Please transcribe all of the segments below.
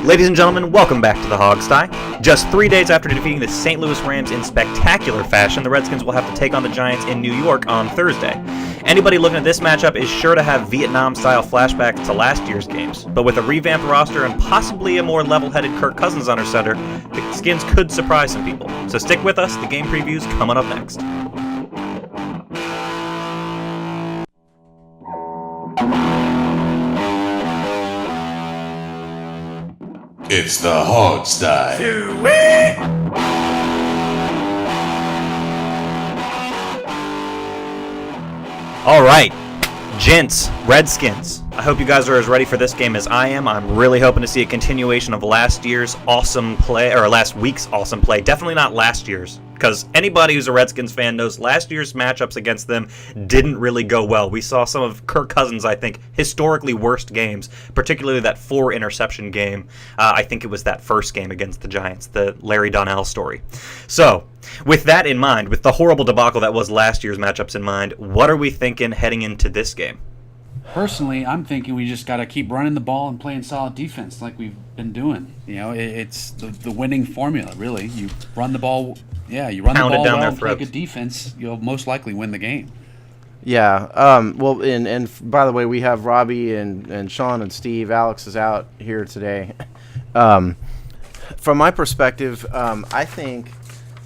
Ladies and gentlemen, welcome back to the Hogsty. Just 3 days after defeating the St. Louis Rams in spectacular fashion, the Redskins will have to take on the Giants in New York on Thursday. Anybody looking at this matchup is sure to have Vietnam-style flashbacks to last year's games, but with a revamped roster and possibly a more level-headed Kirk Cousins under center, the Skins could surprise some people. So stick with us, the game preview's coming up next. It's the Hogsty. All right, gents, Redskins. I hope you guys are as ready for this game as I am. I'm really hoping to see a continuation of last week's awesome play. Definitely not last year's, because anybody who's a Redskins fan knows last year's matchups against them didn't really go well. We saw some of Kirk Cousins', I think, historically worst games, particularly that 4-interception game. I think it was that first game against the Giants, the Larry Donnell story. So, with that in mind, with the horrible debacle that was last year's matchups in mind, what are we thinking heading into this game? Personally, I'm thinking we just got to keep running the ball and playing solid defense like we've been doing. You know, it's the winning formula, really. You run the ball, you run Pound the ball it down well their and play throats. good defense, you'll most likely win the game. Yeah. Well, and by the way, we have Robbie and Sean and Steve. Alex is out here today. From my perspective, I think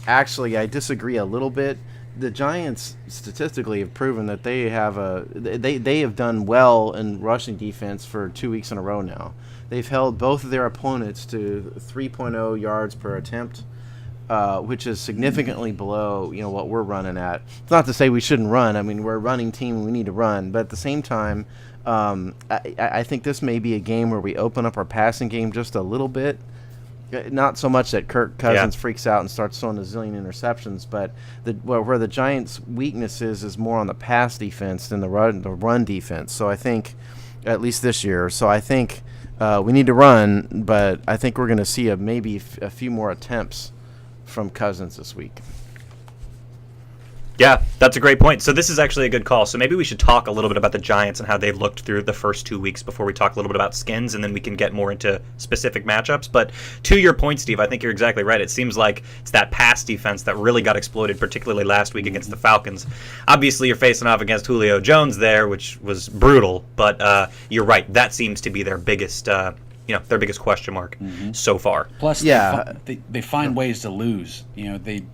actually I disagree a little bit. The Giants statistically have proven that they have done well in rushing defense for 2 weeks in a row now. They've held both of their opponents to 3.0 yards per attempt, which is significantly below what we're running at. It's not to say we shouldn't run. I mean, we're a running team and we need to run, but at the same time, I think this may be a game where we open up our passing game just a little bit. Not so much that Kirk Cousins freaks out and starts throwing a zillion interceptions, but where the Giants' weakness is more on the pass defense than the run defense. So I think, at least this year, we need to run, but I think we're going to see maybe a few more attempts from Cousins this week. Yeah, that's a great point. So this is actually a good call. So maybe we should talk a little bit about the Giants and how they've looked through the first 2 weeks before we talk a little bit about Skins, and then we can get more into specific matchups. But to your point, Steve, I think you're exactly right. It seems like it's that pass defense that really got exploited, particularly last week against the Falcons. Obviously, you're facing off against Julio Jones there, which was brutal. But you're right. That seems to be their biggest their biggest question mark so far. Plus, they find ways to lose. They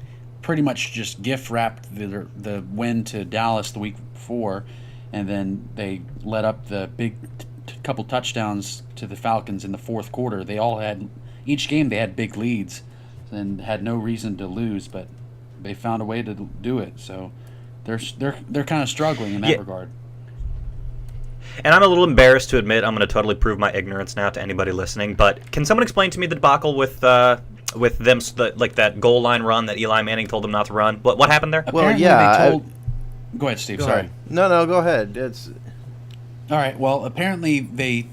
pretty much just gift wrapped the win to Dallas the week before, and then they let up the big couple touchdowns to the Falcons in the fourth quarter. Each game they had big leads and had no reason to lose, but they found a way to do it. So they're kind of struggling in that regard. And I'm a little embarrassed to admit I'm going to totally prove my ignorance now to anybody listening, but can someone explain to me the debacle with them, like that goal line run that Eli Manning told them not to run? What happened there? Apparently go ahead, Steve. Sorry. No, go ahead. All right. Well, apparently they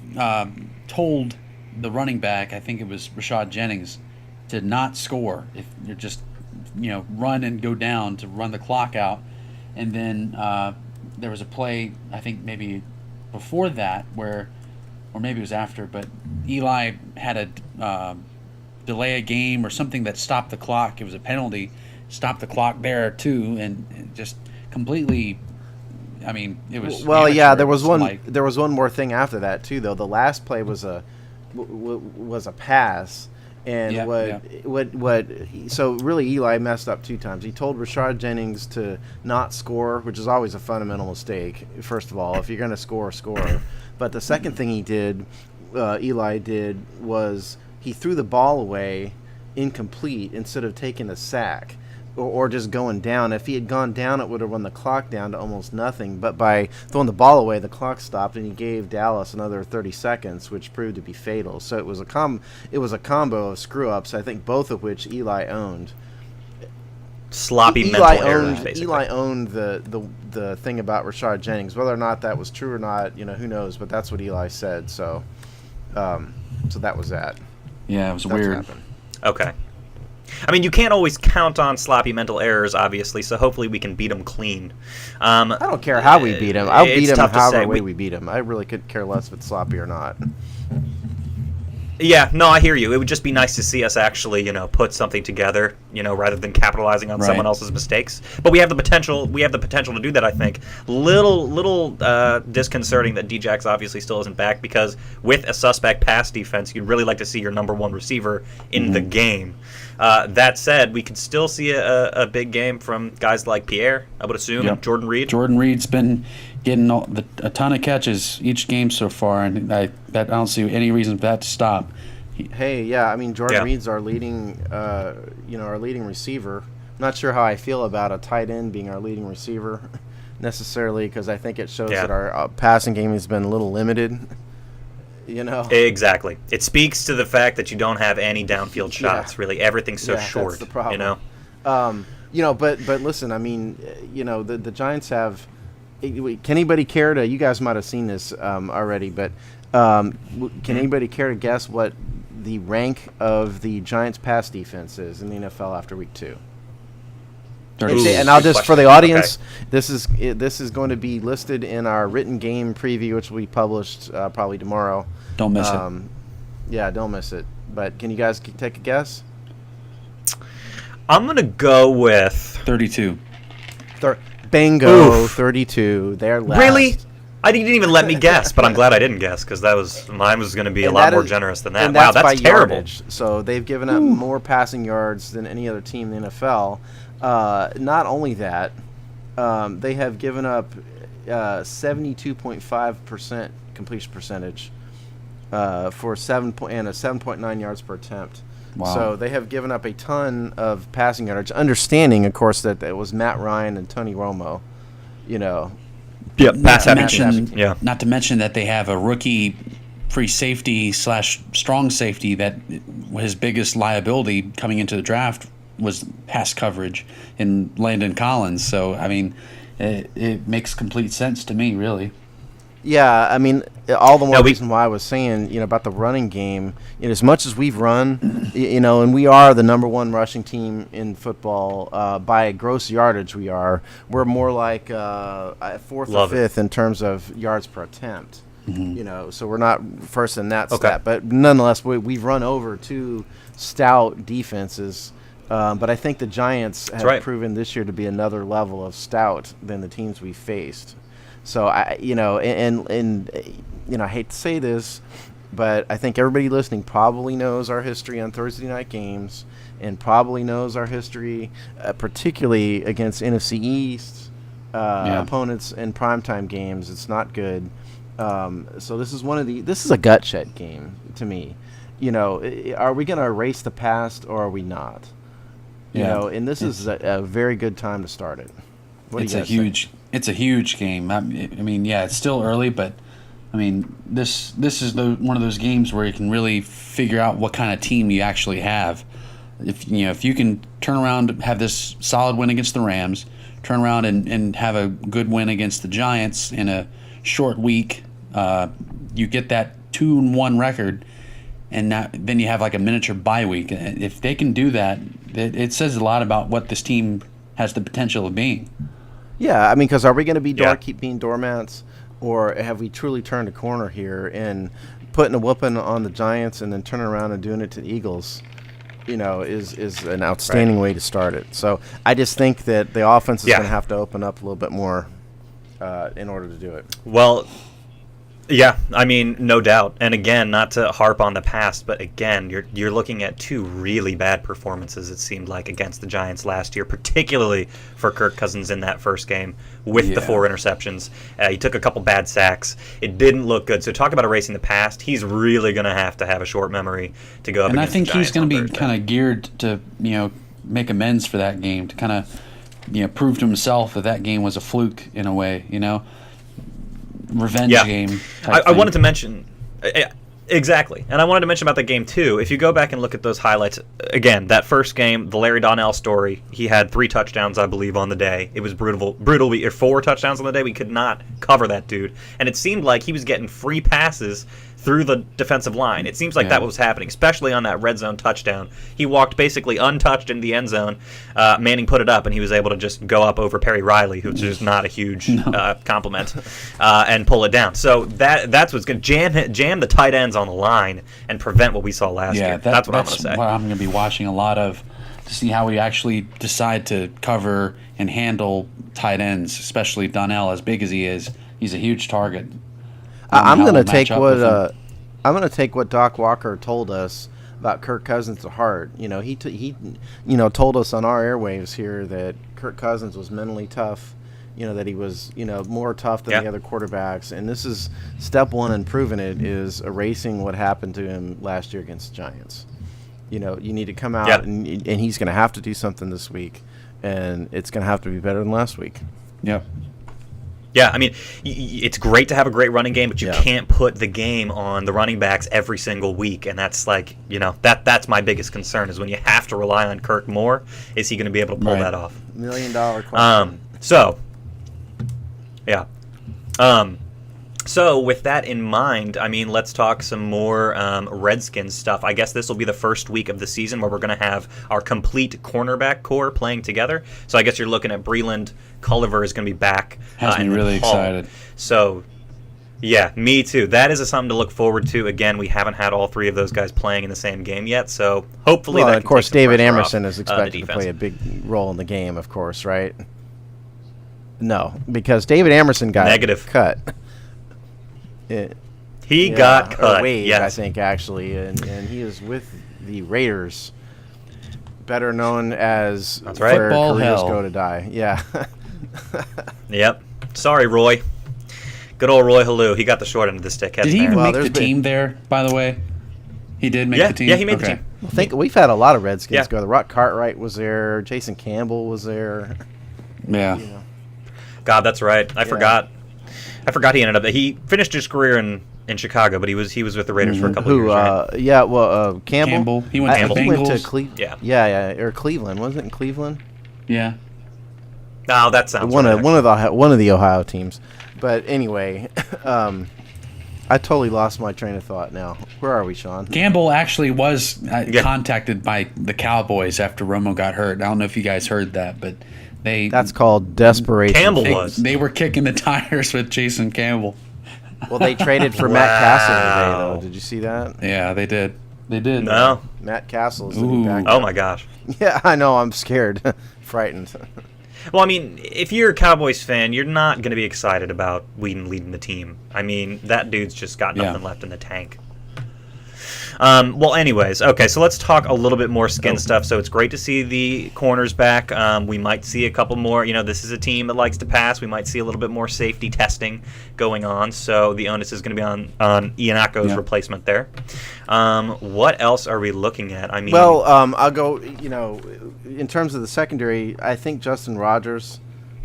told the running back, I think it was Rashad Jennings, to not score if you're just run and go down to run the clock out. And then there was a play, I think maybe before that, or maybe it was after, but Eli had a delay a game or something that stopped the clock. It was a penalty, stopped the clock there too, and just completely. I mean, it was. Well, yeah, there was one. There was one more thing after that too, though. The last play was a pass, and so really Eli messed up 2 times. He told Rashad Jennings to not score, which is always a fundamental mistake. First of all, if you're going to score. But the second thing Eli did was he threw the ball away incomplete instead of taking a sack or just going down. If he had gone down, it would have run the clock down to almost nothing. But by throwing the ball away, the clock stopped, and he gave Dallas another 30 seconds, which proved to be fatal. So it was a combo of screw-ups, I think both of which Eli owned. Sloppy mental errors, basically. Eli owned the thing about Rashad Jennings. Whether or not that was true or not, who knows, but that's what Eli said. So that was that. Yeah, it was weird. Okay. I mean, you can't always count on sloppy mental errors, obviously, so hopefully we can beat them clean. I don't care how we beat them. I'll beat them tough to however say. way we beat them. I really could care less if it's sloppy or not. Yeah, no, I hear you. It would just be nice to see us actually, put something together, rather than capitalizing on someone else's mistakes. But we have the potential. We have the potential to do that. I think. Little disconcerting that Djax obviously still isn't back, because with a suspect pass defense, you'd really like to see your number one receiver in the game. That said, we could still see a big game from guys like Pierre, I would assume, and Jordan Reed. Jordan Reed's been getting a ton of catches each game so far, and I don't see any reason for that to stop. Jordan Reed's our leading, our leading receiver. I'm not sure how I feel about a tight end being our leading receiver necessarily, because I think it shows that our passing game has been a little limited. Exactly. It speaks to the fact that you don't have any downfield shots. Really, everything's so short. That's the problem. But listen, I mean, the Giants have. Can anybody care to? You guys might have seen this already, but can anybody care to guess what the rank of the Giants' pass defense is in the NFL after Week 2? And I'll just, for the audience, this is going to be listed in our written game preview, which will be published probably tomorrow. Don't miss it. Yeah, don't miss it. But can you guys take a guess? I'm going to go with 32. Bingo, 32. They're last. Really? I didn't even let me guess, but I'm glad I didn't guess, because mine was going to be a lot more generous than that. Wow, that's terrible. Yardage. So they've given up more passing yards than any other team in the NFL. Not only that, they have given up 72.5% completion percentage for 7.9 yards per attempt. Wow. So they have given up a ton of passing yardage, understanding, of course, that it was Matt Ryan and Tony Romo. Yep, Not to mention that they have a rookie free safety / strong safety that his biggest liability coming into the draft was pass coverage in Landon Collins. So, I mean, it makes complete sense to me, really. Yeah, I mean, all the more reason why I was saying, about the running game, as much as we've run, and we are the number one rushing team in football by gross yardage. We're more like fourth or fifth in terms of yards per attempt. So we're not first in that stat, but nonetheless, we've run over two stout defenses. But I think the Giants have proven this year to be another level of stout than the teams we faced. So I hate to say this, but I think everybody listening probably knows our history on Thursday night games, and probably knows our history, particularly against NFC East opponents in primetime games. It's not good. So this is a gut check game to me. Are we going to erase the past or are we not? And this is a very good time to start it. It's a huge game. I mean, it's still early, but I mean, this is one of those games where you can really figure out what kind of team you actually have. If you can turn around, have this solid win against the Rams, turn around and have a good win against the Giants in a short week, you get that 2-1 record, and then you have like a miniature bye week. If they can do that, it says a lot about what this team has the potential of being. Yeah, I mean, because are we going to keep being doormats, or have we truly turned a corner here and putting a whooping on the Giants and then turning around and doing it to the Eagles? Is an outstanding way to start it. So I just think that the offense is going to have to open up a little bit more in order to do it. Well, yeah, I mean, no doubt. And again, not to harp on the past, but again, you're looking at two really bad performances, it seemed like, against the Giants last year, particularly for Kirk Cousins in that first game with the 4 interceptions. He took a couple bad sacks. It didn't look good. So talk about erasing the past. He's really going to have a short memory to go up against the Giants. And I think he's going to be kind of geared to, make amends for that game, to kind of, prove to himself that game was a fluke in a way, revenge game. I wanted to mention exactly, and I wanted to mention about the game too. If you go back and look at those highlights again, that first game, the Larry Donnell story, he had 3 touchdowns, I believe, on the day. It was brutal. 4 touchdowns on the day. We could not cover that dude, and it seemed like he was getting free passes through the defensive line. It seems like that was happening, especially on that red zone touchdown. He walked basically untouched into the end zone. Manning put it up, and he was able to just go up over Perry Riley, who's just not a huge compliment, and pull it down. So that's what's going to jam the tight ends on the line and prevent what we saw last year. That's what I'm going to say. What I'm going to be watching a lot of to see how we actually decide to cover and handle tight ends, especially Donnell, as big as he is. He's a huge target. I'm going to take what Doc Walker told us about Kirk Cousins to heart. You know, he told us on our airwaves here that Kirk Cousins was mentally tough. You know, that he was, more tough than the other quarterbacks. And this is step one in proving it, is erasing what happened to him last year against the Giants. You know, you need to come out and he's going to have to do something this week, and it's going to have to be better than last week. Yep. Yeah, I mean, it's great to have a great running game, but you can't put the game on the running backs every single week, and that's like, that's my biggest concern is when you have to rely on Kirk more, is he going to be able to pull that off? $1 million question. So with that in mind, I mean, let's talk some more Redskins stuff. I guess this will be the first week of the season where we're going to have our complete cornerback core playing together. So I guess you're looking at Breland. Culliver is going to be back. Has me really excited. So, yeah, me too. That is something to look forward to. Again, we haven't had all three of those guys playing in the same game yet, so hopefully of course, David Emerson is expected to play a big role in the game, of course, right? No, because David Emerson got cut. He got cut. Waived, I think, actually, and he is with the Raiders, better known as Football careers hell. Go to die. Yeah. Yep. Sorry, Roy. Good old Roy Halou. He got the short end of the stick. Did he even make the team there, by the way? He did make the team? Yeah, he made the team. I think we've had a lot of Redskins go. The Rock Cartwright was there. Jason Campbell was there. Yeah. God, that's right. I forgot he ended up. He finished his career in Chicago, but he was with the Raiders for a couple of years. Right? Campbell. He went to the Bengals. Yeah, or Cleveland. Wasn't it in Cleveland? Yeah. Oh, that sounds one of the Ohio teams. But anyway, I totally lost my train of thought now. Where are we, Sean? Campbell actually was contacted by the Cowboys after Romo got hurt. I don't know if you guys heard that, but that's called desperation. They were kicking the tires with Jason Campbell. Well, they traded for Matt Castle today, though. Did you see that? Yeah, they did. They did. No. Matt Castle is the new backup. Oh, my gosh. Yeah, I know. I'm scared. Frightened. Well, I mean, if you're a Cowboys fan, you're not going to be excited about Whedon leading the team. I mean, that dude's just got nothing left in the tank. Well, anyways, okay, so let's talk a little bit more skin stuff. So it's great to see the corners back. We might see a couple more. This is a team that likes to pass. We might see a little bit more safety testing going on. So the onus is going to be on Iannaco's replacement there. What else are we looking at? I mean, I'll go. In terms of the secondary, I think Justin Rogers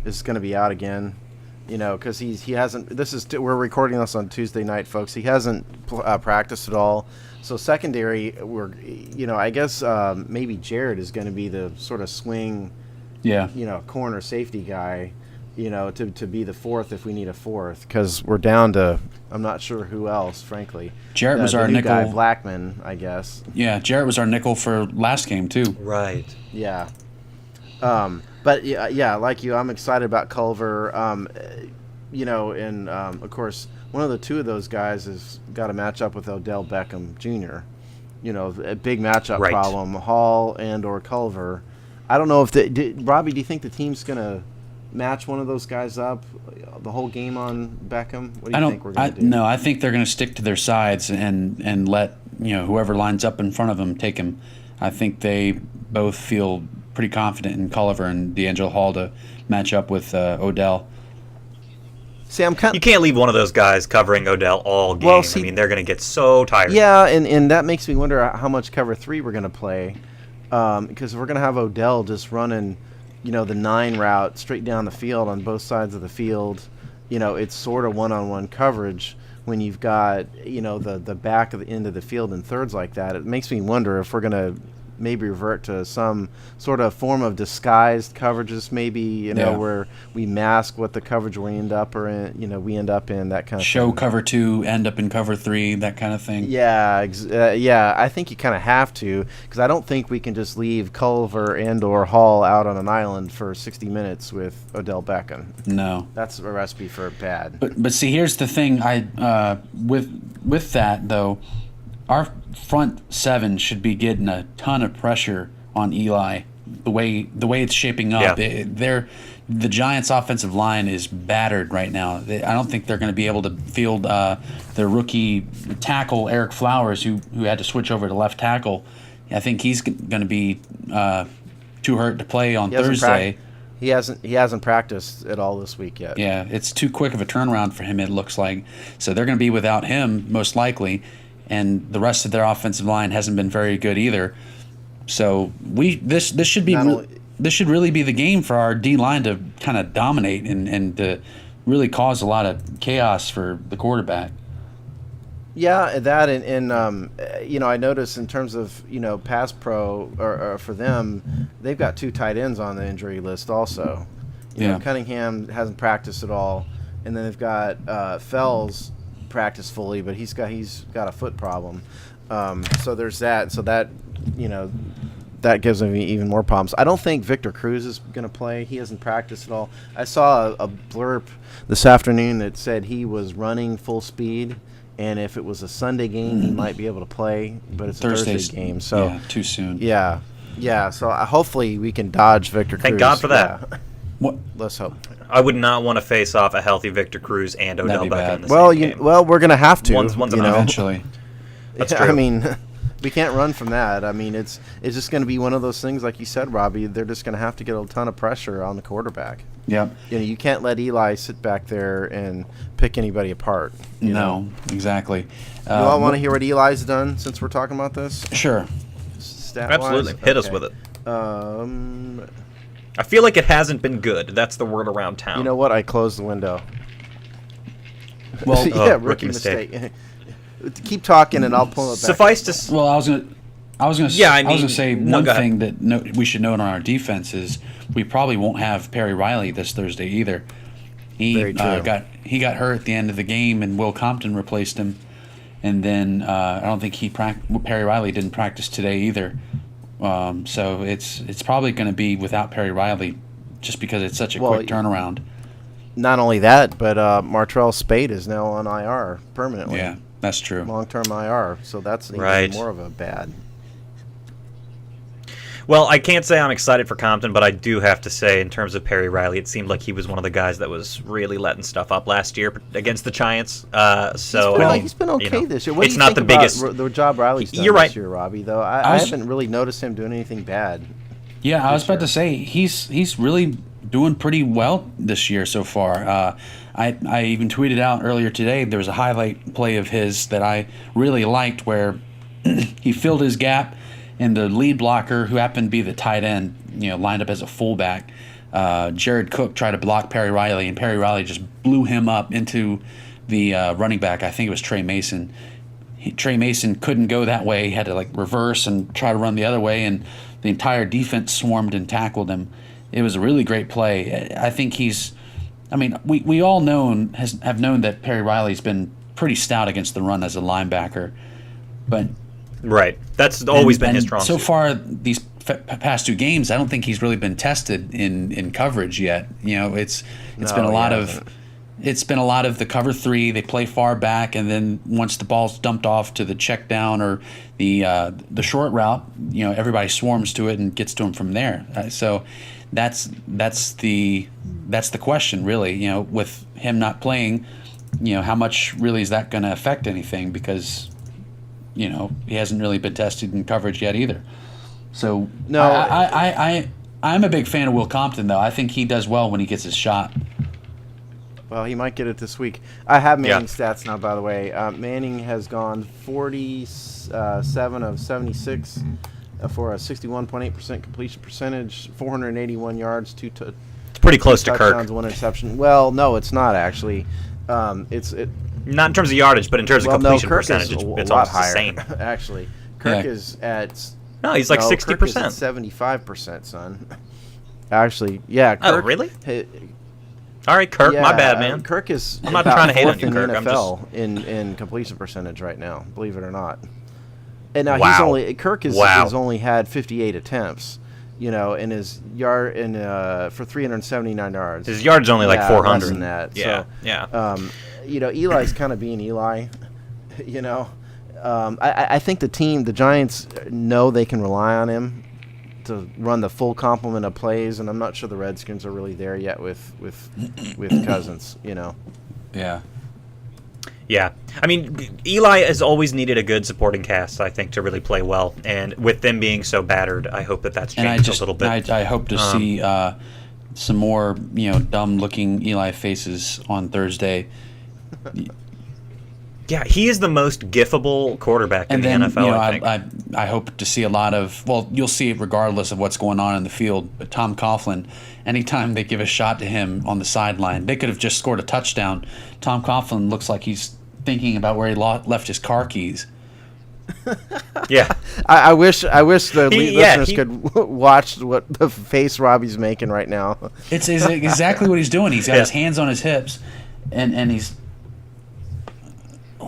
is going to be out again. Because he hasn't. We're recording this on Tuesday night, folks. He hasn't practiced at all. So secondary, I guess maybe Jared is going to be the sort of swing, corner safety guy, to be the fourth if we need a fourth, because we're down to, I'm not sure who else, frankly. Jarrett was our new nickel. Guy, Blackman, I guess. Yeah, Jarrett was our nickel for last game too. Right. Yeah. But yeah, like you, I'm excited about Culver. And of course, one of the two of those guys has got to match up with Odell Beckham Jr. A big matchup problem, Hall and or Culver. I don't know if Robbie, do you think the team's gonna match one of those guys up the whole game on Beckham? What do you think we're gonna do? No, I think they're gonna stick to their sides and let whoever lines up in front of them take him. I think they both feel pretty confident in Culliver and D'Angelo Hall to match up with Odell. See, you can't leave one of those guys covering Odell all game. Well, I mean, they're going to get so tired. Yeah, and that makes me wonder how much cover 3 we're going to play, because we're going to have Odell just running, the 9 route straight down the field on both sides of the field. It's sort of one-on-one coverage when you've got the back of the end of the field in thirds like that. It makes me wonder if we're going to maybe revert to some sort of form of disguised coverages, maybe, where we mask what the coverage we end up in, that kind of show thing. cover 2, end up in cover 3, that kind of thing. Yeah, I think you kind of have to, because I don't think we can just leave Culver and or Hall out on an island for 60 minutes with Odell Beckham. No. That's a recipe for bad. But see, here's the thing. With that though, our front 7 should be getting a ton of pressure on Eli. The way it's shaping up, the Giants' offensive line is battered right now. I don't think they're going to be able to field their rookie tackle Eric Flowers, who had to switch over to left tackle. I think he's going to be too hurt to play on Thursday. He hasn't practiced at all this week yet. Yeah, it's too quick of a turnaround for him, it looks like. So they're going to be without him most likely, and the rest of their offensive line hasn't been very good either. So this should really be the game for our D line to kind of dominate and to really cause a lot of chaos for the quarterback. Yeah, that and I noticed in terms of pass pro or for them, they've got 2 tight ends on the injury list also. Cunningham hasn't practiced at all, and then they've got Fells practiced fully, but he's got a foot problem. So there's that. So that that gives them even more problems. I don't think Victor Cruz is going to play. He hasn't practiced at all. I saw a blurb this afternoon that said he was running full speed. And if it was a Sunday game, he might be able to play, but it's a Thursday game. So too soon. Yeah. So hopefully we can dodge Victor Cruz. Thank God for that. Yeah. Let's hope. I would not want to face off a healthy Victor Cruz and Odell Beckham in the same game. Well, we're gonna have to. One's eventually. That's true. I mean, we can't run from that. I mean, it's just going to be one of those things, like you said, Robbie. They're just going to have to get a ton of pressure on the quarterback. Yeah. You can't let Eli sit back there and pick anybody apart. No, exactly. You all want to hear what Eli's done since we're talking about this? Sure. Absolutely. Hit us with it. I feel like it hasn't been good. That's the word around town. You know what? I closed the window. Well, rookie mistake. Keep talking, and I'll pull it back. Suffice to Well, I was gonna say one thing that we should note on our defense is we probably won't have Perry Riley this Thursday either. He got hurt at the end of the game, and Will Compton replaced him. And then I don't think Perry Riley didn't practice today either. So it's probably going to be without Perry Riley, just because it's such a quick turnaround. Not only that, but Martrell Spade is now on IR permanently. Yeah, that's true. Long-term IR, so that's even more of a bad. Well, I can't say I'm excited for Compton, but I do have to say, in terms of Perry Riley, it seemed like he was one of the guys that was really letting stuff up last year against the Giants. He's been okay this year. What do you think about the job Riley's done this year, Robbie? Though I haven't really noticed him doing anything bad. Yeah, I was about to say he's really doing pretty well this year so far. I even tweeted out earlier today there was a highlight play of his that I really liked where he filled his gap. And the lead blocker, who happened to be the tight end, lined up as a fullback, Jared Cook tried to block Perry Riley, and Perry Riley just blew him up into the running back. I think it was Trey Mason. Trey Mason couldn't go that way. He had to reverse and try to run the other way, and the entire defense swarmed and tackled him. It was a really great play. I think we all have known that Perry Riley's been pretty stout against the run as a linebacker, but. Right. That's always been his strong suit. So far, these past 2 games, I don't think he's really been tested in coverage yet. It's been a lot of the cover 3. They play far back, and then once the ball's dumped off to the check down or the short route, everybody swarms to it and gets to him from there. So that's the question, really. With him not playing, how much really is that going to affect anything? Because he hasn't really been tested in coverage yet either. So no, I'm a big fan of Will Compton, though. I think he does well when he gets his shot. Well, he might get it this week. I have Manning's stats now, by the way. Manning has gone 47 of 76 for a 61.8% completion percentage, 481 yards, it's pretty close to touchdowns, Kirk. 1 interception. Well, no, it's not actually. Not in terms of yardage, but in terms of completion Kirk percentage, is it's a lot almost higher, the same. Actually, Kirk is at No, he's like No, 60%. Kirk is at 75%, son. Actually, yeah. Kirk, Oh, really? All right, Kirk, yeah, my bad, man. Kirk is I'm not about trying to hate on fourth you, in Kirk. the I'm NFL in completion percentage right now, believe it or not. And now Wow. Kirk has only had 58 attempts, in his yard for 379 yards. His yard's only like 400. Less than that. Yeah, so, yeah. Eli's kind of being Eli. I think the Giants know they can rely on him to run the full complement of plays, and I'm not sure the Redskins are really there yet with Cousins. Yeah. Yeah. I mean, Eli has always needed a good supporting cast, I think, to really play well. And with them being so battered, I hope that's changed a little bit. I hope to see some more, dumb-looking Eli faces on Thursday. Yeah, he is the most gifable quarterback in the NFL, I think. I hope to see a lot of, well, you'll see it regardless of what's going on in the field, but Tom Coughlin, anytime they give a shot to him on the sideline, they could have just scored a touchdown. Tom Coughlin looks like he's thinking about where he left his car keys. Yeah. I wish the listeners could watch what the face Robbie's making right now. It's exactly what he's doing. He's got his hands on his hips, and he's...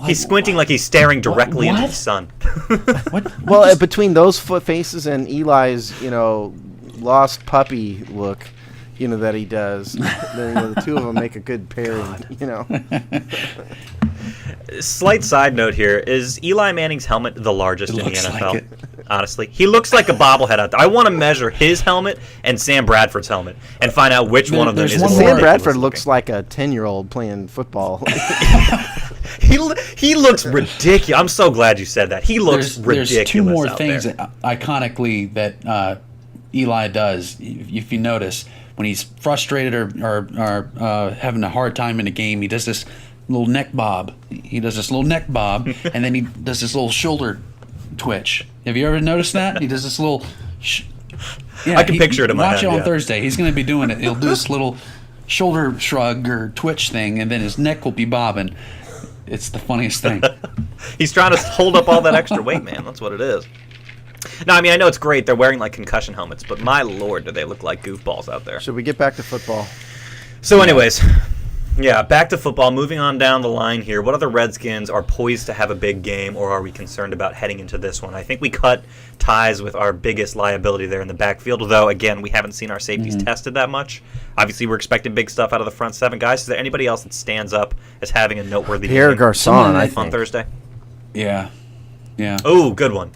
He's squinting like he's staring directly into the sun. Well, between those foot faces and Eli's, lost puppy look, that he does, the two of them make a good pairing. Slight side note here: is Eli Manning's helmet the largest in the NFL? Like Honestly, he looks like a bobblehead out there. I want to measure his helmet and Sam Bradford's helmet and find out which one of them is more Sam ridiculous Bradford looking. looks like a 10-year-old playing football. He looks ridiculous. I'm so glad you said that. He looks ridiculous. There's two more out things there. iconically that Eli does. If you notice, when he's frustrated or having a hard time in a game, he does this little neck bob. And then he does this little shoulder twitch. Have you ever noticed that? He does this little... I can picture it in my head. Watch it on Thursday. He's going to be doing it. He'll do this little shoulder shrug or twitch thing, and then his neck will be bobbing. It's the funniest thing. He's trying to hold up all that extra weight, man. That's what it is. No, I mean, I know it's great. They're wearing, like, concussion helmets, but my lord, do they look like goofballs out there. Should we get back to football? So anyways, yeah, back to football. Moving on down the line here, what other Redskins are poised to have a big game, or are we concerned about heading into this one? I think we cut ties with our biggest liability there in the backfield, though, again, we haven't seen our safeties tested that much. Obviously, we're expecting big stuff out of the front seven. Guys, is there anybody else that stands up as having a noteworthy Pierre game Garçon, I think. on Thursday? Yeah. Oh, good one.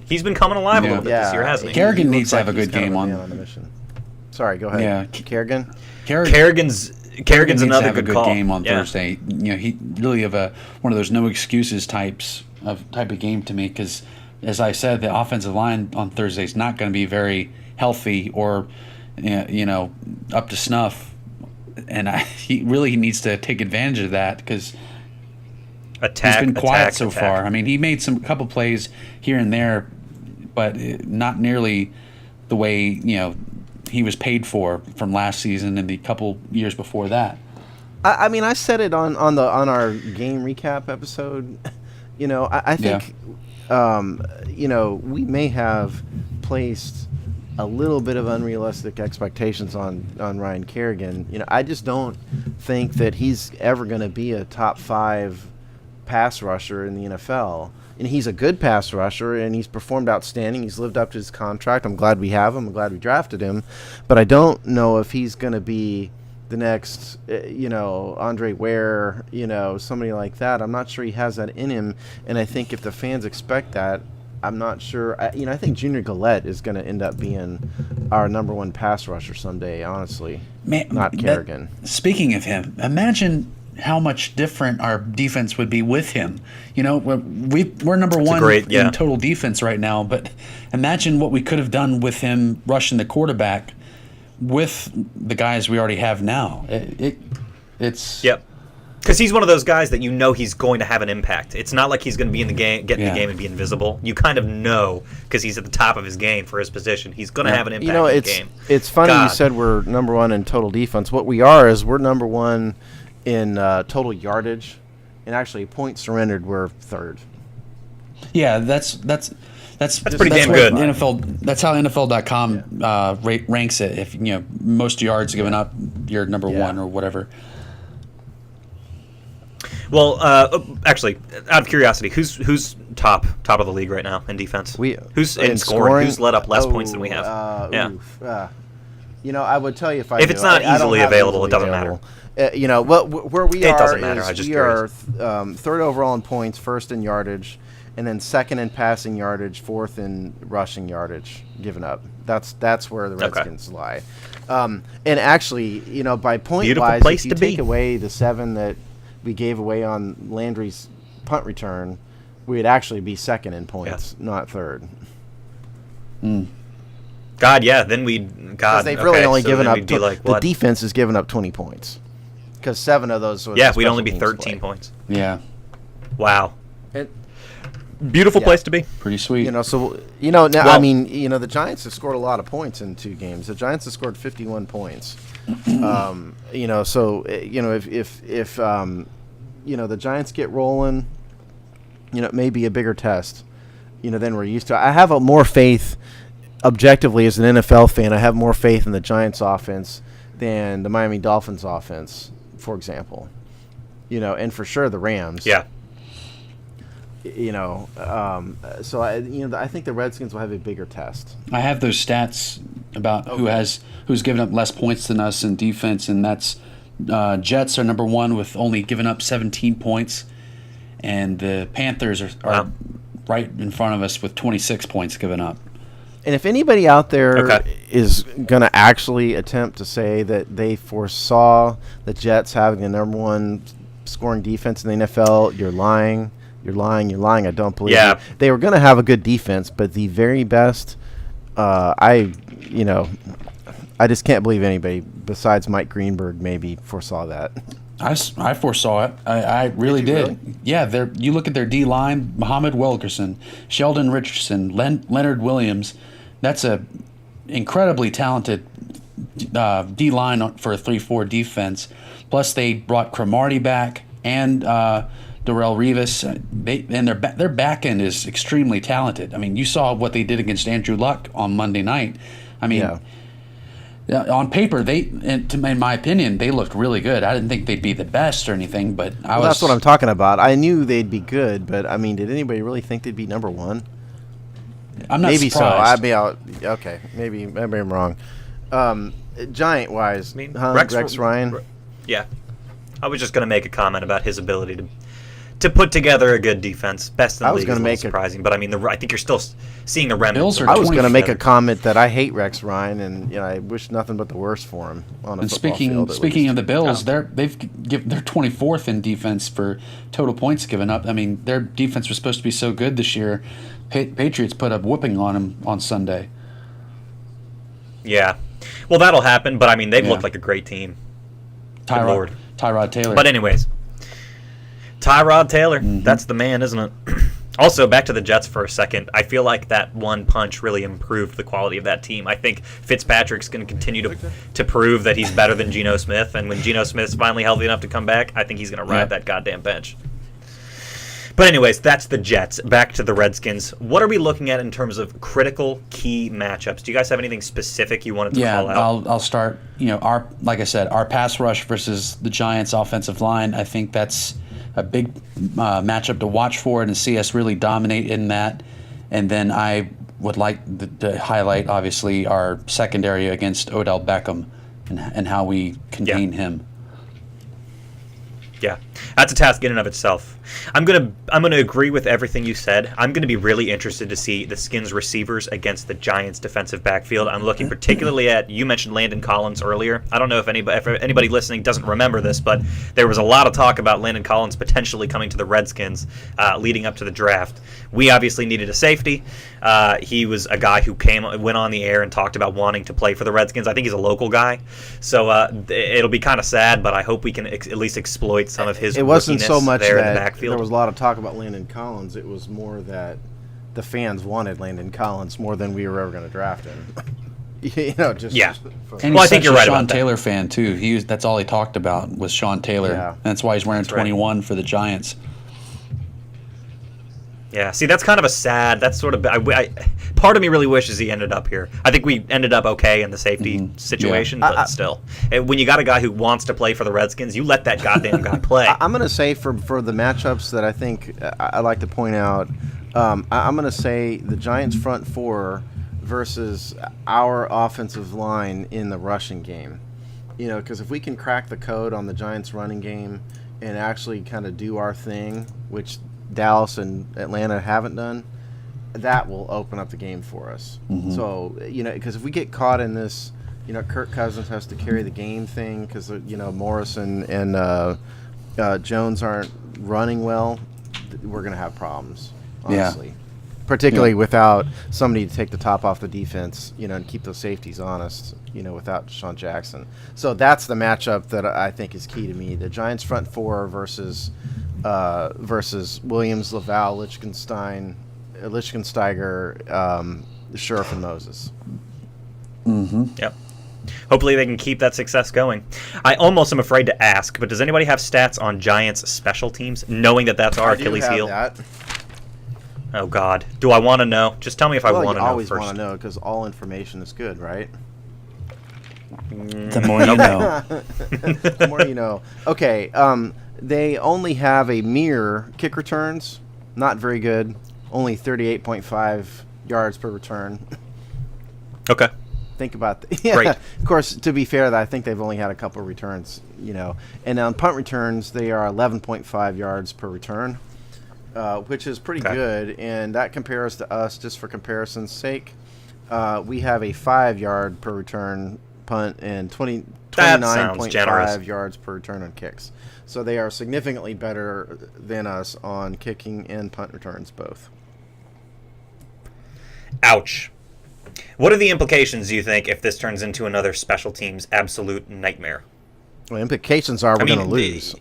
He's been coming alive a little bit this year, hasn't he? Kerrigan needs to have a good game on the mission. Sorry, go ahead. Yeah. Kerrigan? Kerrigan's another good call. Game on Thursday. He really have one of those no excuses type of game to me, because as I said, the offensive line on Thursday is not going to be very healthy or up to snuff, and he really needs to take advantage of that, because he's been quiet so far. I mean, he made a couple plays here and there, but not nearly the way he was paid for from last season and the couple years before that. I mean, I said it on our game recap episode. I think we may have placed a little bit of unrealistic expectations on Ryan Kerrigan. I just don't think that he's ever going to be a top 5 pass rusher in the NFL. And he's a good pass rusher, and he's performed outstanding. He's lived up to his contract. I'm glad we have him. I'm glad we drafted him. But I don't know if he's going to be the next, Andre Ware, somebody like that. I'm not sure he has that in him. And I think if the fans expect that, I'm not sure. I think Junior Gillette is going to end up being our number 1 pass rusher someday, honestly. Man, not Kerrigan. Speaking of him, imagine how much different our defense would be with him. We're number 1 in total defense right now, but imagine what we could have done with him rushing the quarterback with the guys we already have now. It's Yep. Because he's one of those guys that he's going to have an impact. It's not like he's going to be in the game, get in the game and be invisible. You kind of know, because he's at the top of his game for his position. He's going to have an impact in the game. It's funny you said we're number 1 in total defense. What we are is we're number 1 in total yardage, and actually points surrendered, we're 3rd. Yeah, that's pretty damn good. NFL. That's how NFL.com ranks it. If most yards given up, you're number one or whatever. Well, actually, out of curiosity, who's top of the league right now in defense? Who's in scoring? Who's let up less points than we have? I would tell you if it's not easily available, it doesn't matter. Where we are doesn't matter. is we are third overall in points, first in yardage, and then second in passing yardage, fourth in rushing yardage given up. That's where the Redskins lie. And actually, by point wise, if you take away the 7 that we gave away on Landry's punt return, we'd actually be second in points, not third. God, yeah. Then because they've really only given up. The defense has given up 20 points. Because 7 of those. We'd only be 13 points. Yeah. Wow. Beautiful place to be. Pretty sweet. Now the Giants have scored a lot of points in 2 games. The Giants have scored 51 points. If the Giants get rolling, it may be a bigger test, than we're used to. I have more faith, objectively, as an NFL fan. I have more faith in the Giants' offense than the Miami Dolphins' offense, for example. And for sure the Rams. Yeah. So I think the Redskins will have a bigger test. I have those stats about who's given up less points than us in defense, and that's Jets are number 1 with only giving up 17 points, and the Panthers are right in front of us with 26 points given up. And if anybody out there is going to actually attempt to say that they foresaw the Jets having the number 1 scoring defense in the NFL, you're lying. You're lying. I don't believe it. They were going to have a good defense, but the very best, I just can't believe anybody besides Mike Greenberg maybe foresaw that. I foresaw it. I really did. Really? Yeah, you look at their D-line, Muhammad Wilkerson, Sheldon Richardson, Leonard Williams. That's a incredibly talented D-line for a 3-4 defense. Plus, they brought Cromartie back and Darrelle Revis. Their back end is extremely talented. I mean, you saw what they did against Andrew Luck on Monday night. I mean, on paper, in my opinion, they looked really good. I didn't think they'd be the best or anything, but that's what I'm talking about. I knew they'd be good, but I mean, did anybody really think they'd be number 1? I'm not maybe surprised. Okay, maybe I'm wrong. Giant wise, Rex Ryan. Yeah, I was just going to make a comment about his ability to put together a good defense. Best in the league is a little surprising, but I mean, I think you're still seeing the remnants. I was going to make a comment that I hate Rex Ryan, and I wish nothing but the worst for him on a football field. Speaking of the Bills, they're 24th in defense for total points given up. I mean, their defense was supposed to be so good this year. Patriots put a whooping on them on Sunday. Yeah, well, that'll happen, but I mean, they've looked like a great team. Tyrod Taylor. But anyways, Tyrod Taylor, that's the man, isn't it? Also, back to the Jets for a second. I feel like that one punch really improved the quality of that team. I think Fitzpatrick's going to continue to prove that he's better than Geno Smith, and when Geno Smith's finally healthy enough to come back, I think he's going to ride that goddamn bench. But anyways, that's the Jets. Back to the Redskins. What are we looking at in terms of critical key matchups? Do you guys have anything specific you wanted to call out? Yeah, I'll start. Like I said, our pass rush versus the Giants' offensive line. I think that's a big matchup to watch for and to see us really dominate in that. And then I would like to highlight, obviously, our secondary against Odell Beckham and how we contain him. Yeah, that's a task in and of itself. I'm gonna agree with everything you said. I'm gonna be really interested to see the Skins receivers against the Giants' defensive backfield. I'm looking particularly at, you mentioned Landon Collins earlier. I don't know if anybody listening doesn't remember this, but there was a lot of talk about Landon Collins potentially coming to the Redskins leading up to the draft. We obviously needed a safety. He was a guy who went on the air and talked about wanting to play for the Redskins. I think he's a local guy, so it'll be kind of sad, but I hope we can at least exploit some of his. It wasn't so much there that in the backfield. There was a lot of talk about Landon Collins. It was more that the fans wanted Landon Collins more than we were ever going to draft him. And I think you're right about Sean Taylor fan too. That's all he talked about was Sean Taylor. Yeah. And that's why he's wearing 21 for the Giants. Yeah, see, that's kind of a sad. That's sort of. Part of me really wishes he ended up here. I think we ended up okay in the safety situation, but still, when you got a guy who wants to play for the Redskins, you let that goddamn guy play. I'm going to say for the matchups that I think I like to point out, I'm going to say the Giants' front four versus our offensive line in the rushing game. You know, because if we can crack the code on the Giants' running game and actually kind of do our thing, which Dallas and Atlanta haven't done, that will open up the game for us. So, you know, because if we get caught in this, you know, Kirk Cousins has to carry the game thing because, you know, Morris and Jones aren't running well, we're going to have problems, honestly. Particularly without somebody to take the top off the defense, you know, and keep those safeties honest, you know, without Deshaun Jackson. So that's the matchup that I think is key to me. The Giants front four versus Williams, Laval, Lichtensteiger, Sheriff, and Moses. Yep. Hopefully they can keep that success going. I almost am afraid to ask, but does anybody have stats on Giants special teams, knowing that that's our Achilles heel? That. Oh, God. Do I want to know? Just tell me if I want to know first. You always want to know because all information is good, right? The more you know. The more you know. Okay, they only have a mere kick returns. Not very good. Only 38.5 yards per return. Okay. Think about that. Yeah. Great. Of course, to be fair, I think they've only had a couple of returns, you know. And on punt returns, they are 11.5 yards per return. Which is pretty good, and that compares to us, just for comparison's sake. We have a 5-yard per return punt and 29.5 yards per return on kicks. So they are significantly better than us on kicking and punt returns both. Ouch. What are the implications, do you think, if this turns into another special teams absolute nightmare? Well, implications are we're going to lose.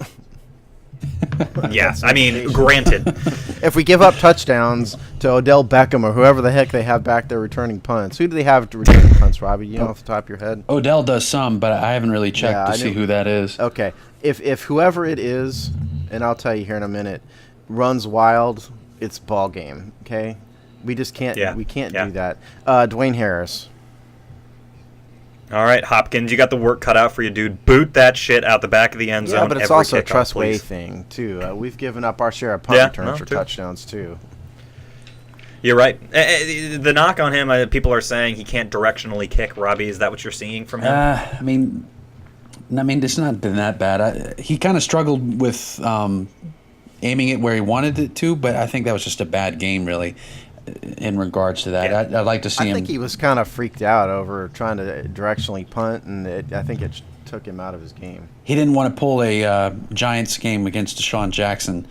Yeah, I mean, granted. If we give up touchdowns to Odell Beckham or whoever the heck they have back there returning punts, who do they have to return punts, Robbie? You know off the top of your head? Odell does some, but I haven't really checked to see who that is. Okay. If whoever it is, and I'll tell you here in a minute, runs wild, it's ball game, okay? We just can't do that. Dwayne Harris. All right, Hopkins, you got the work cut out for you, dude. Boot that shit out the back of the end zone. Yeah, but it's also a trust-way thing, too. We've given up our share of punt returns for touchdowns, too. You're right. The knock on him, people are saying he can't directionally kick. Robbie, is that what you're seeing from him? I mean, it's not been that bad. He kind of struggled with aiming it where he wanted it to, but I think that was just a bad game, really, in regards to that. I'd like to see him. I think he was kind of freaked out over trying to directionally punt, and I think it took him out of his game. He didn't want to pull a Giants game against Deshaun Jackson,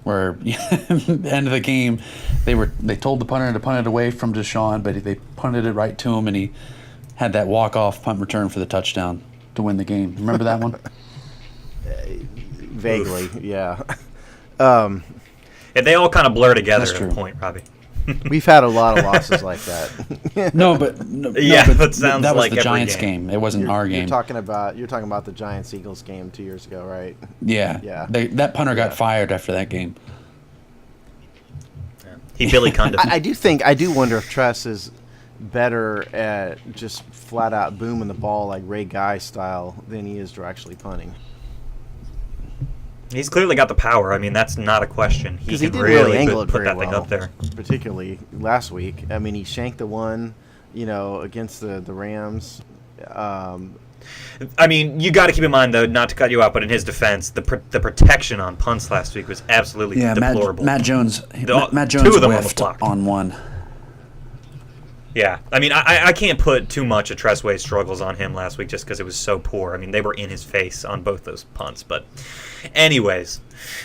where end of the game they told the punter to punt it away from Deshaun, but they punted it right to him, and he had that walk-off punt return for the touchdown to win the game. Remember that one? Vaguely, yeah. They all kind of blur together at a point, Robbie. We've had a lot of losses like that. That sounds that was like the Giants game. It wasn't our game. You're talking about the Giants-Eagles game 2 years ago, right? Yeah. That punter got fired after that game. He Billy Cundiff. I do wonder if Tress is better at just flat out booming the ball like Ray Guy style than he is to actually punting. He's clearly got the power. I mean, that's not a question. He did really angle it put very that thing well, up there. Particularly last week. I mean, he shanked the one, against the Rams. I mean, you got to keep in mind, though, not to cut you out, but in his defense, the protection on punts last week was absolutely deplorable. Matt Jones two of them whiffed on one. Yeah, I mean, I can't put too much of Tressway's struggles on him last week just because it was so poor. I mean, they were in his face on both those punts. But anyways,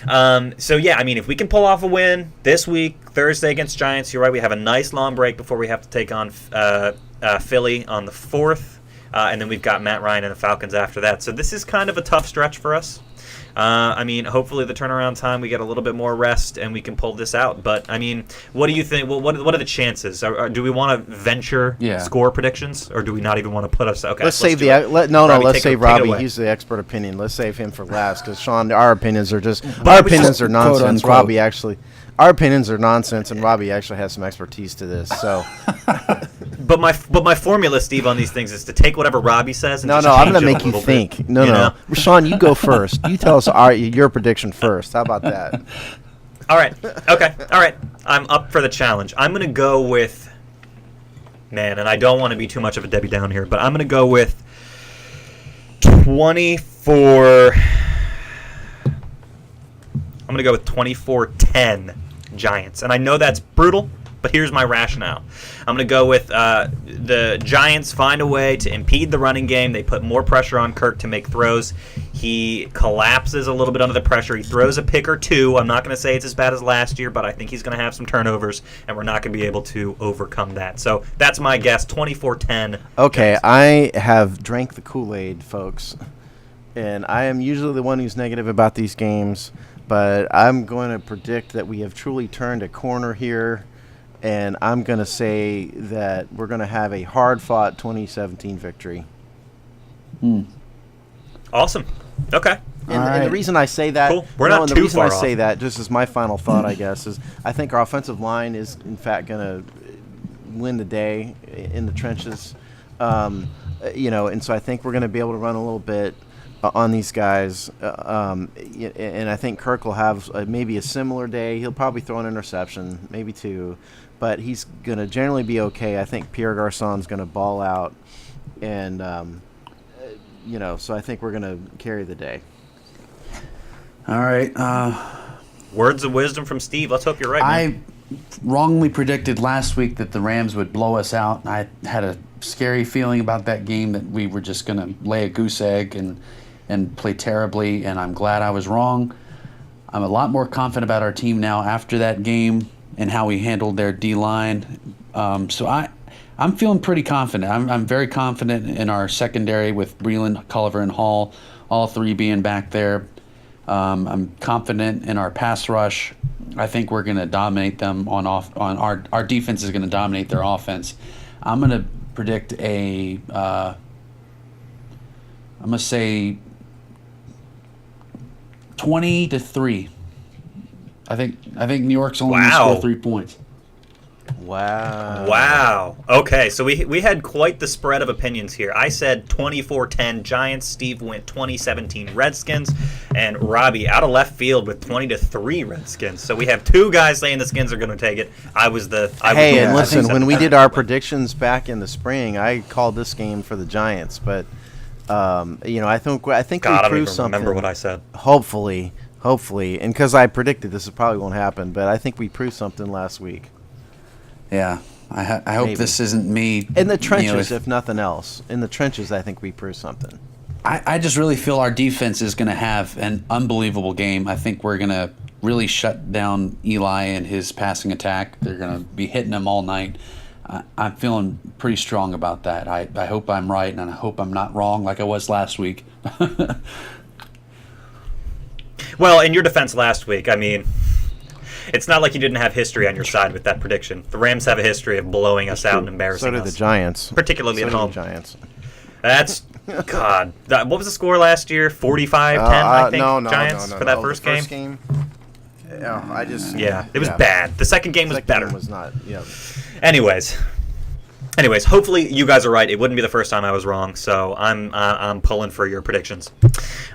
so yeah, I mean, if we can pull off a win this week, Thursday against Giants, you're right, we have a nice long break before we have to take on Philly on the 4th. And then we've got Matt Ryan and the Falcons after that. So this is kind of a tough stretch for us. I mean, hopefully the turnaround time, we get a little bit more rest and we can pull this out. But, I mean, what do you think? Well, what are the chances? Do we want to venture score predictions, or do we not even want to put us? Okay, let's save let's save Robbie. He's the expert opinion. Let's save him for last because Sean, our opinions are nonsense. Our opinions are nonsense, and Robbie actually has some expertise to this. So, but my formula, Steve, on these things is to take whatever Robbie says. And I'm going to make you think. No. Sean, you go first. You tell us your prediction first. How about that? All right. Okay. All right. I'm up for the challenge. I'm going to go with, and I don't want to be too much of a Debbie Down here, but I'm going to go with 24. I'm going to go with 24-10 Giants. And I know that's brutal, but here's my rationale. I'm going to go with the Giants find a way to impede the running game. They put more pressure on Kirk to make throws. He collapses a little bit under the pressure. He throws a pick or two. I'm not going to say it's as bad as last year, but I think he's going to have some turnovers, and we're not going to be able to overcome that. So that's my guess, 24-10. Okay, I have drank the Kool-Aid, folks, and I am usually the one who's negative about these games, but I'm going to predict that we have truly turned a corner here. And I'm going to say that we're going to have a hard-fought 2017 victory. Awesome. Okay. And the reason I say that, cool. We're not too far off. The reason I say that, just as my final thought, I guess, is I think our offensive line is, in fact, going to win the day in the trenches. And so I think we're going to be able to run a little bit on these guys. And I think Kirk will have maybe a similar day. He'll probably throw an interception, maybe two. But he's going to generally be okay. I think Pierre Garçon's going to ball out. And, so I think we're going to carry the day. All right. Words of wisdom from Steve. Let's hope you're right, man. I wrongly predicted last week that the Rams would blow us out. I had a scary feeling about that game that we were just going to lay a goose egg and play terribly, and I'm glad I was wrong. I'm a lot more confident about our team now after that game and how we handled their D-line. So I'm feeling pretty confident. I'm very confident in our secondary with Breland, Culliver, and Hall, all three being back there. I'm confident in our pass rush. I think we're going to dominate them on our defense is going to dominate their offense. I'm going to predict I'm going to say 20-3. I think New York's only going to score 3 points. Wow. Okay, so we had quite the spread of opinions here. I said 24-10 Giants. Steve went 2017 Redskins, and Robbie out of left field with 20-3 Redskins. So we have two guys saying the Skins are going to take it. Listen, when we did our predictions back in the spring, I called this game for the Giants, but I think we proved something. Remember what I said. Hopefully, and because I predicted this probably won't happen, but I think we proved something last week. Yeah, I hope this isn't me. In the trenches, if nothing else. In the trenches, I think we proved something. I just really feel our defense is going to have an unbelievable game. I think we're going to really shut down Eli and his passing attack. They're going to be hitting him all night. I'm feeling pretty strong about that. I hope I'm right, and I hope I'm not wrong like I was last week. Well, in your defense last week, I mean, it's not like you didn't have history on your side with that prediction. The Rams have a history of blowing us out and embarrassing us. So do the Giants. Particularly at home. The Giants. That's, God. What was the score last year? 45-10, I think, Giants for that first game? Yeah, it was bad. The second game was better. Game was not, Anyways, hopefully you guys are right. It wouldn't be the first time I was wrong, so I'm pulling for your predictions.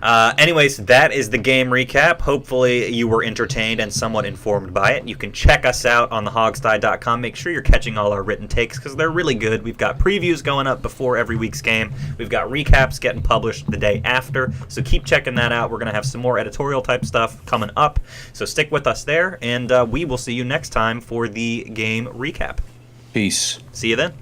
Anyways, that is the game recap. Hopefully you were entertained and somewhat informed by it. You can check us out on thehogsty.com. Make sure you're catching all our written takes because they're really good. We've got previews going up before every week's game. We've got recaps getting published the day after, so keep checking that out. We're going to have some more editorial type stuff coming up, so stick with us there, and we will see you next time for the game recap. Peace. See you then.